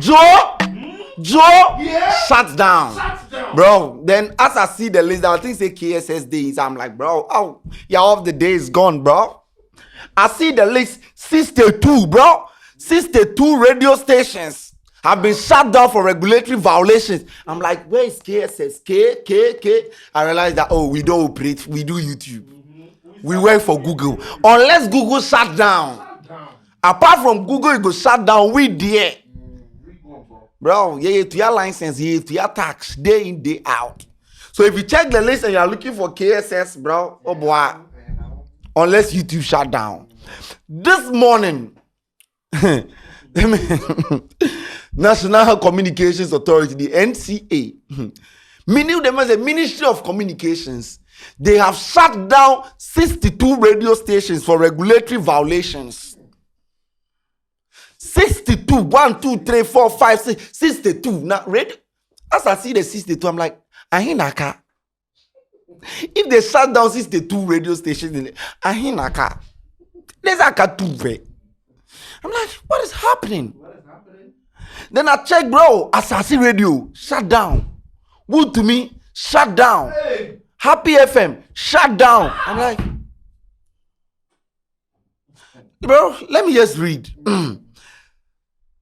Joe, shut down. Bro, then as I see the list, I think say KSS days. I'm like, bro, oh, yeah, off the day is gone, bro. I see the list, 62, bro. 62 radio stations have been shut down for regulatory violations. I'm like, where is KSS? K. I realized that, oh, we don't operate, we do YouTube. We work for Google. Unless Google shut down. Apart from Google, it go shut down, we there. Bro, yeah, to your license, yeah, to your tax, day in, day out. So if you check the list and you're looking for KSS, bro, oh boy, unless YouTube shut down. This morning, National Communications Authority, the NCA, meaning them as a Ministry of Communications, they have shut down 62 radio stations for regulatory violations. 62, 1, 2, 3, 4, 5, 6, 62. Now, radio. As I see the 62, I'm like, ahinaka. If they shut down 62 radio stations, ahinaka. There's a katuve. I'm like, what is happening? Then I check, bro. Assassin Radio, shut down. Wood to me, shut down. Hey. Happy FM, shut down. I'm like, bro, let me just read.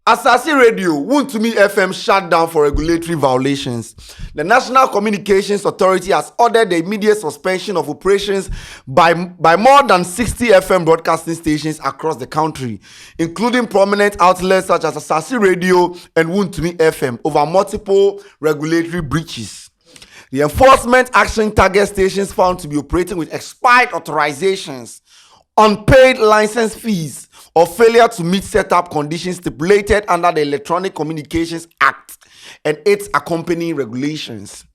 Assassin Radio, Wound to Me FM shut down for regulatory violations. The National Communications Authority has ordered the immediate suspension of operations by more than 60 FM broadcasting stations across the country, including prominent outlets such as Assassin Radio and Wound to Me FM, over multiple regulatory breaches. The enforcement action targets stations found to be operating with expired authorizations, unpaid license fees, or failure to meet setup conditions stipulated under the Electronic Communications Act and its accompanying regulations.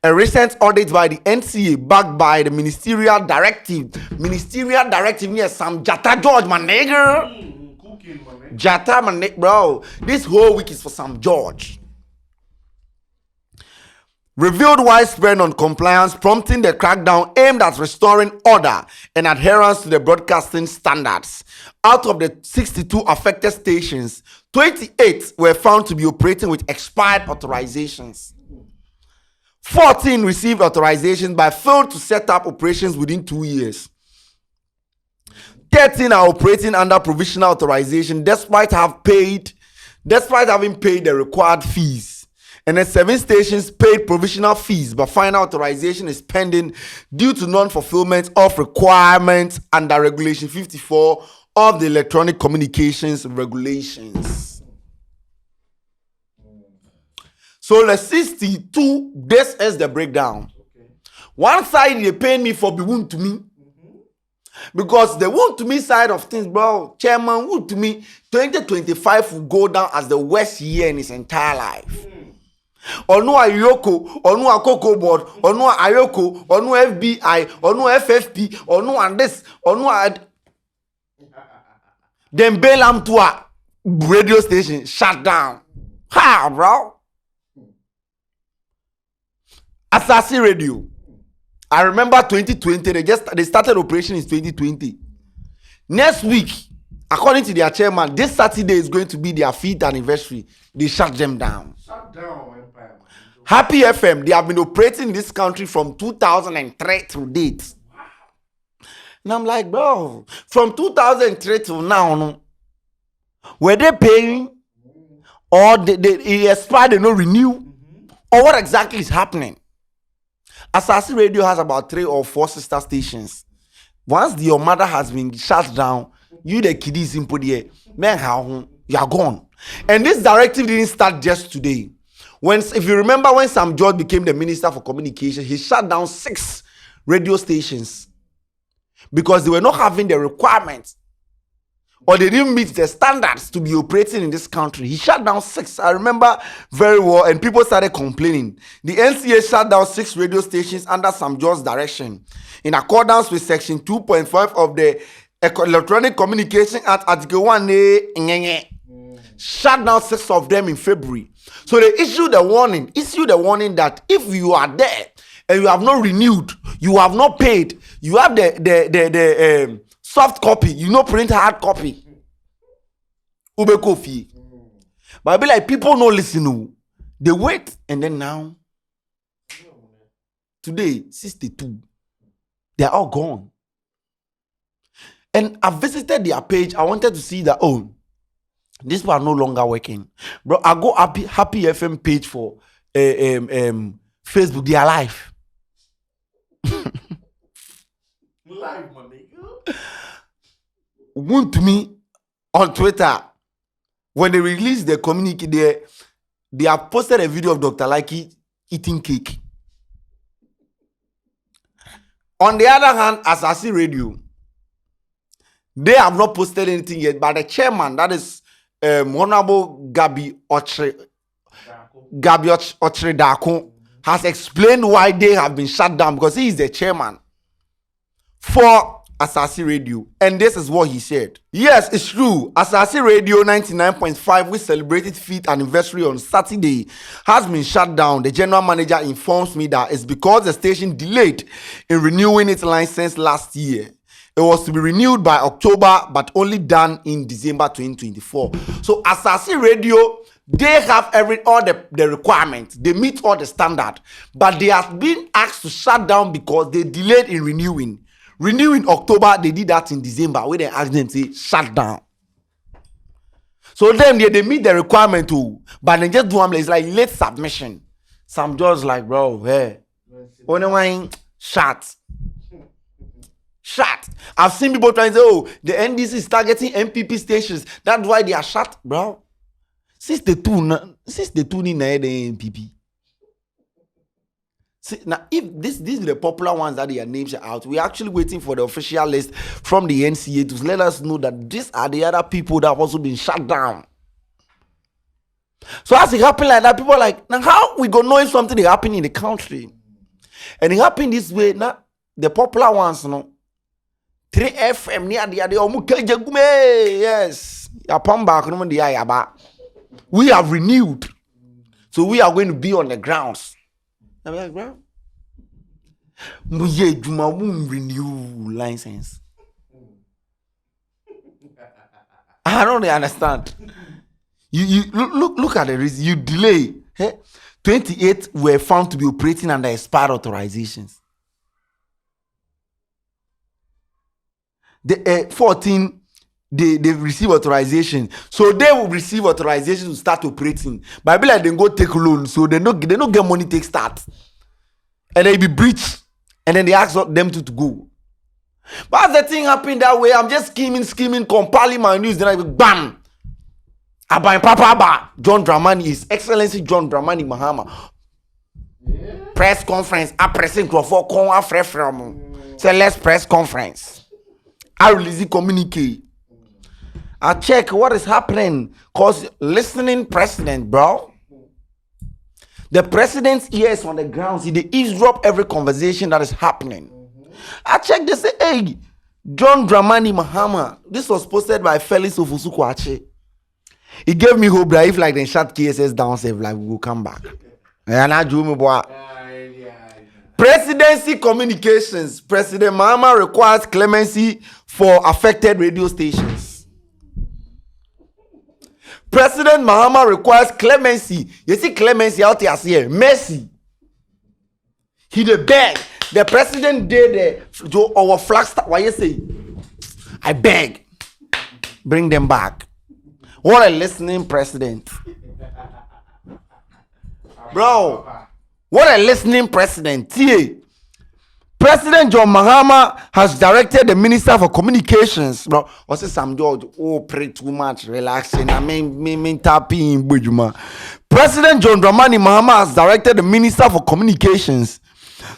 A recent audit by the NCA, backed by the ministerial directive, yes, some Jata George, my nigga. Jata, my nigga, bro. This whole week is for some George. Revealed widespread non-compliance, prompting the crackdown aimed at restoring order and adherence to the broadcasting standards. Out of the 62 affected stations, 28 were found to be operating with expired authorizations. 14 received authorizations but failed to set up operations within 2 years. 13 are operating under provisional authorization despite having paid the required fees. And then 7 stations paid provisional fees, but final authorization is pending due to non-fulfillment of requirements under Regulation 54 of the Electronic Communications Regulations. So the 62, this is the breakdown. Okay. One side, they pay me for the Wound to Me. Because the Wound to Me side of things, bro, Chairman Wound to Me, 2025 will go down as the worst year in his entire life. Onu Ayoko, Onu Akoko board, Onu Ayoko, Onu FBI, Onu FFP, Onu and this, Onu ad. Then bail am to a radio station shut down. Ha, bro. Assassin Radio. I remember 2020. They started operation in 2020. Next week, according to their chairman, this Saturday is going to be their 5th anniversary. They shut them down. Shut down. Happy FM, they have been operating in this country from 2003 to date. And I'm like, bro, from 2003 till now, were they paying? Or they expired, they no renew? Or what exactly is happening? Assassin Radio has about 3 or 4 sister stations. Once your mother has been shut down, you the kiddies in Podier, man, how you are gone. And this directive didn't start just today. If you remember when Sam George became the Minister for Communication, he shut down 6 radio stations because they were not having the requirements or they didn't meet the standards to be operating in this country. He shut down 6. I remember very well, and people started complaining. The NCA shut down 6 radio stations under Sam George's direction in accordance with Section 2.5 of the Electronic Communication Act, Article 1A. Shut down 6 of them in February. So they issued a warning that if you are there and you have not renewed, you have not paid, you have the soft copy, you know, print hard copy. Ube Kofi. But I be like, people no listen. They wait, and then now, today, 62, they are all gone. And I visited their page. I wanted to see that, oh, these people are no longer working. Bro, I go Happy FM page for Facebook. They are live. Live, my nigga. One to me on Twitter, when they released the communique, they have posted a video of Dr. Likey eating cake. On the other hand, Asasi Radio, they have not posted anything yet, but the chairman, that is Honorable Gabi Ochre Dako, has explained why they have been shut down, because he is the chairman for Asasi Radio. And this is what he said. Yes, it's true. Asasi Radio 99.5, which celebrated 5th anniversary on Saturday, has been shut down. The general manager informs me that it's because the station delayed in renewing its license last year. It was to be renewed by October, but only done in December 2024. So Asasi Radio, they have all the requirements. They meet all the standard. But they have been asked to shut down because they delayed in renewing. Renewing October, they did that in December, where they asked them to shut down. So then they meet the requirement too. But they just do them, it's like late submission. Some just like, bro, hey, only one shut. Shut. I've seen people trying to say, oh, the NDC is targeting MPP stations. That's why they are shut, bro. Since the two in the MPP. See, now, if these are the popular ones that their names are out, we're actually waiting for the official list from the NCA to let us know that these are the other people that have also been shut down. So as it happened like that, people are like, now how we gonna know if something is happening in the country? And it happened this way. Now, the popular ones, you know, 3FM near the yes. We have renewed. So we are going to be on the grounds. I'm like, bro, we renew license. I don't really understand. You look at the reason. You delay. 28 were found to be operating under expired authorizations. The 14 they receive authorization, so they will receive authorization to start operating. But I be like, they go take loan, so they don't get money take start, and they be breached, and then they ask them to go. But as the thing happened that way, I'm just scheming, compiling my news. Then I go bam, Abai Papa John Dramani, His Excellency John Dramani Mahama, press conference. I pressing for from say let's press conference. I release the communique. I check what is happening, cause listening president, bro. The president's ears on the ground. See, they eavesdrop every conversation that is happening. I check. They say, hey, John Dramani Mahama. This was posted by Felix Ofusu-Kwache. He gave me hope that if like they shut KSS down, say like we will come back. And I do me boy. Presidency communications. President Mahama requires clemency for affected radio stations. President Mahama requires clemency. You see clemency out here. Mercy. He the beg. The president did our flag start. Why you say? I beg. Bring them back. What a listening president. Bro. What a listening president. President John Mahama has directed the Minister for Communications. Bro, what's this? Sam George? Oh, pray too much, relaxing. I mean, tapping. President John Dramani Mahama has directed the Minister for Communications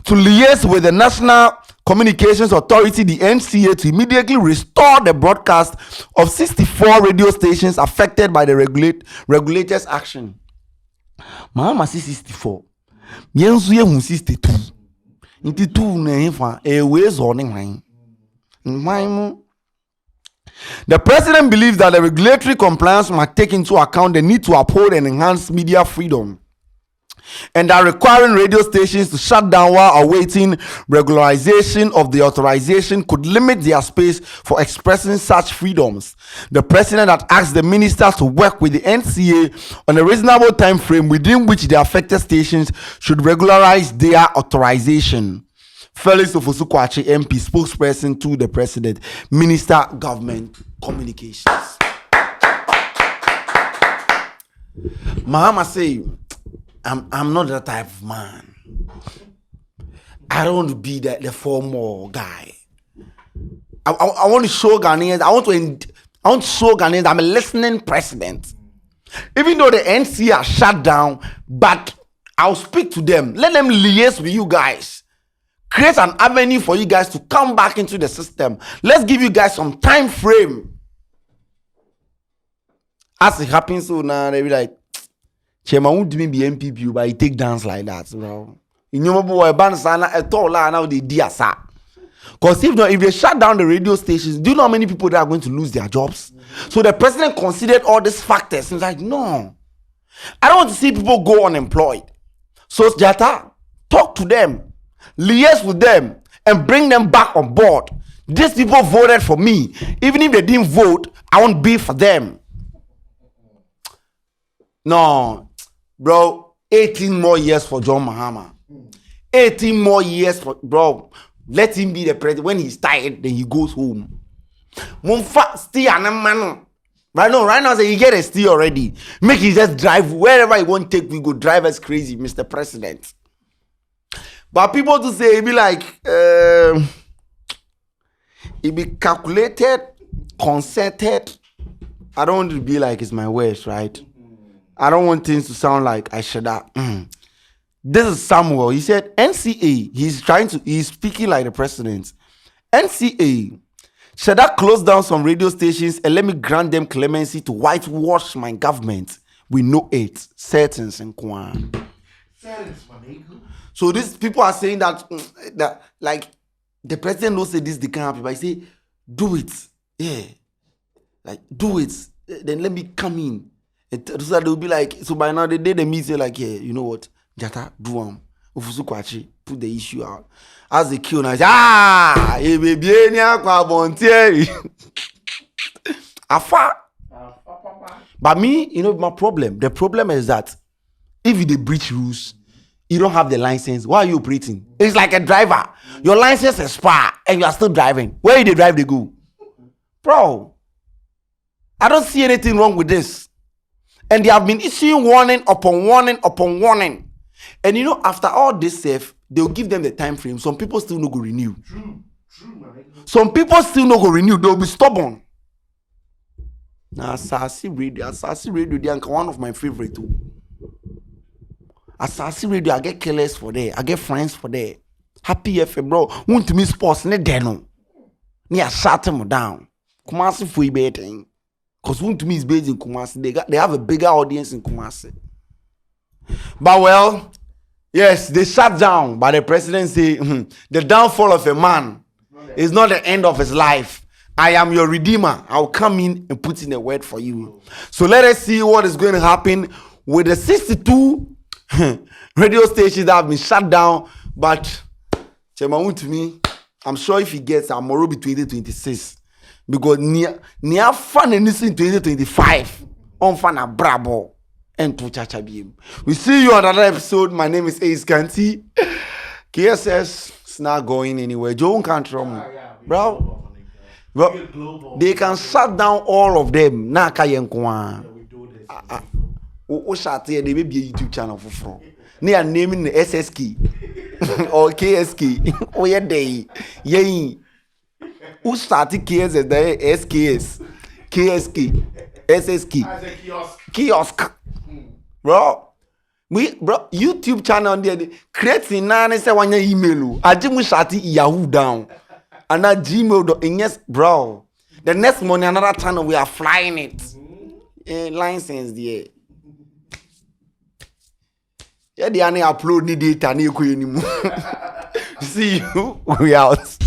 to liaise with the National Communications Authority, the NCA, to immediately restore the broadcast of 64 radio stations affected by the regulators' action. Mahama says 64. Mienzu ye 62. Inti two na infa ways on. The president believes that the regulatory compliance must take into account the need to uphold and enhance media freedom and are requiring radio stations to shut down while awaiting regularization of the authorization could limit their space for expressing such freedoms. The president had asked the ministers to work with the NCA on a reasonable time frame within which the affected stations should regularize their authorization. Felix Ofosu-Kwakye, MP, spokesperson to the president, Minister, Government Communications. Mahama say, I'm not that type of man. I don't want to be the formal guy. I want to show Ghanaians. I want to show Ghanaians I'm a listening president. Even though the NCA are shut down, but I'll speak to them. Let them liaise with you guys. Create an avenue for you guys to come back into the system. Let's give you guys some time frame. As it happens, so now they be like, Chairman won't be MPP, but he take dance like that, bro. You know, boy, Bansana at all now they diasa. Because if they shut down the radio stations, do you know how many people that are going to lose their jobs? So the president considered all these factors. He's like, no, I don't want to see people go unemployed. So Jata, talk to them, liaise with them, and bring them back on board. These people voted for me. Even if they didn't vote, I won't be for them. No. Bro, 18 more years for John Mahama. 18 more years for, bro. Let him be the president. When he's tired, then he goes home. Right now, say he get a steal already. Make he just drive wherever he want to take. We go drive as crazy, Mr. President. But people to say, it be like, it be calculated, concerted. I don't want to be like it's my words, right? I don't want things to sound like I should have. This is Samuel. He said, NCA, he's speaking like the president. NCA, should I close down some radio stations and let me grant them clemency to whitewash my government? We know it. Settings and Kwan. So these people are saying that like the president knows that this they can't happen, but he say, do it. Yeah. Like, do it. Then let me come in. So they'll be like, so by now they did the meeting like, yeah, you know what? Jata, do Ofosu-Kwakye, put the issue out. As they kill now, Afa. But me, you know, my problem. The problem is that if they breach rules, you don't have the license. Why are you operating? It's like a driver. Your license expires and you are still driving. Where they drive, they go. Bro, I don't see anything wrong with this. And they have been issuing warning upon warning upon warning. And you know, after all this stuff, they'll give them the time frame. Some people still no go renew. True, man. Some people still no go renew. They'll be stubborn. Now, Asasi Radio, they are one of my favorite too. Asasi Radio, I get killers for there. I get friends for there. Happy FM, bro. Want to miss sports? Ne deno. Ni a shut them down. Kumasi fui betting. Because want to me is based in Kumasi. They have a bigger audience in Kumasi. But well, yes, they shut down. But the president say the downfall of a man is not the end of his life. I am your redeemer. I'll come in and put in a word for you. So let us see what is going to happen with the 62 radio stations that have been shut down. But Chemawu to me, I'm sure if he gets Amorobi 2026. Because near fun in this in 2025 on fun a brabo and to chacha beam. We see you on another episode. My name is Ace Kanti. KSS is not going anywhere. Joe can't run, bro. They can shut down all of them. Na kayenkwa. O shate they may be a YouTube channel for from. They are naming the SSK or KSK. Oh yeah, they yay. Who started KSS? The SKS, KSK, SSK, kiosk. Bro, YouTube channel there. Creating nane say one email. Ajimu shati Yahoo down. And that Gmail. Yes, bro. The next morning another channel we are flying it. License there. Yeah, they are upload the data. See you. We out.